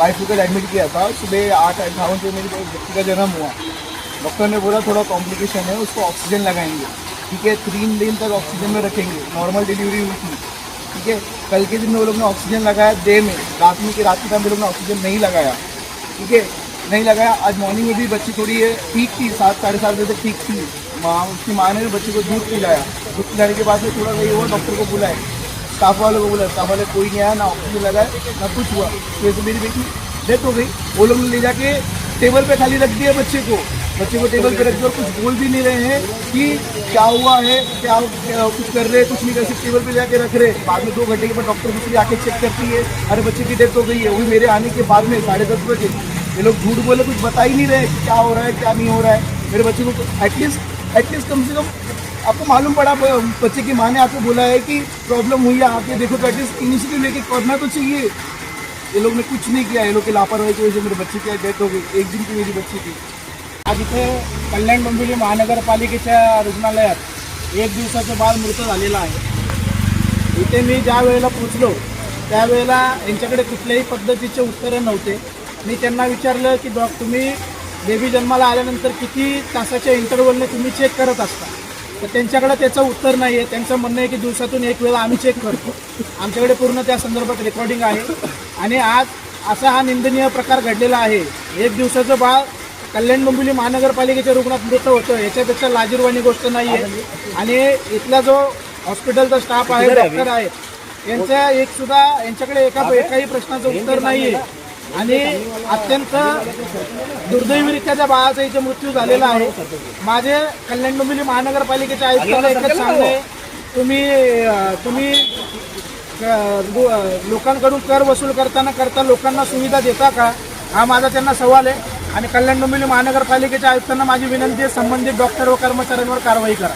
बाइफिकल admit KIA था। सुबह 8:58 पे मेरी बच्ची का जन्म हुआ। डॉक्टर ने बोला थोड़ा कॉम्प्लिकेशन है, उसको ऑक्सीजन लगाएंगे, ठीक है, 3 दिन तक ऑक्सीजन में रखेंगे। नॉर्मल डिलीवरी हुई थी, ठीक है। कल के दिन में वो लोग ने ऑक्सीजन लगाया डे में, रात के टाइम में लोग ने ऑक्सीजन नहीं लगाया, ठीक है, नहीं लगाया। आज मॉर्निंग में भी बच्ची थोड़ी ठीक थी, 7 साढ़े 7 बजे तक ठीक थी। उसकी माँ ने भी बच्चे को दूध पिलाया। दूध पिलाने के बाद में थोड़ा सही हुआ, डॉक्टर को बुलाए, स्टाफ वालों को बुलाया, स्टाफ वाले कोई नहीं आया, ना ऑक्सीजन लगाया ना कुछ हुआ। तो ऐसे मेरी बेटी डेथ हो गई। वो लोग ने ले जाके टेबल पे खाली रख दिया बच्चे को टेबल पे रख दिया और कुछ बोल भी नहीं रहे हैं कि क्या हुआ है, क्या कुछ कर रहे हैं, कुछ नहीं कर सकते, टेबल पे जाके रख रहे। बाद में 2 घंटे के बाद डॉक्टर दूसरी आके चेक करती है, अरे बच्चे की डेथ हो गई है। वही मेरे आने के बाद में 10:30 बजे। ये लोग झूठ बोले, कुछ बता ही नहीं रहे क्या हो रहा है क्या नहीं हो रहा है। मेरे बच्चे को एटलीस्ट कम से कम आपको मालूम पड़ा, बच्चे की माँ ने आपको बोला है कि प्रॉब्लम हुई है, आके देखो, तो एटलीस्ट इनिशिएटिव लेके करना तो चाहिए। ये लोग ने कुछ नहीं किया। ये लोग की लापरवाही की वजह से मेरे बच्चे की डेथ हो गई। 1 दिन की मेरी बच्ची थी। आज इथे कल्याण डोंबिवली महानगरपालिकेच्या रुग्णालयात 1 दिवसाचं बाळ मृत झालेलं आहे। इथे मी ज्या वेळेला पोचलो त्यावेळेला यांच्याकडे कुठल्याही पद्धतीचे उत्तरं नव्हते। मी त्यांना विचारलं की तुम्ही बेबी जन्माला आल्यानंतर किती तासाच्या इंटरव्हलने तुम्ही चेक करत असता, तर त्यांच्याकडे त्याचं उत्तर नाही आहे। त्यांचं म्हणणं आहे की दिवसातून 1 वेळा आम्ही चेक करतो। आमच्याकडे पूर्ण त्या संदर्भात रेकॉर्डिंग आहे आणि आज असा हा निंदनीय प्रकार घडलेला आहे। 1 दिवसाचं बाळ कल्याण डोंबिवली महानगरपालिकेच्या रुग्णात मृत होतं, याच्यापेक्षा लाजिरवाणी गोष्ट नाही आहे। आणि इथला जो हॉस्पिटलचा स्टाफ आहे, डॉक्टर आहेत, यांच्याकडे एकाही प्रश्नाचं उत्तर नाही आहे आणि अत्यंत दुर्दैवीरित्या त्या बाळाचा इथे मृत्यू झालेला आहे। माझे कल्याण डोंबिवली महानगरपालिकेच्या आयुक्तांना एकच सांगणं आहे, तुम्ही लोकांकडून कर वसूल करता लोकांना सुविधा देता का, हा माझा त्यांना सवाल आहे। आणि कल्याण डोंबिवली महानगरपालिकेच्या आयुक्तांना माझी विनंती आहे, संबंधित डॉक्टर व कर्मचाऱ्यांवर कारवाई करा।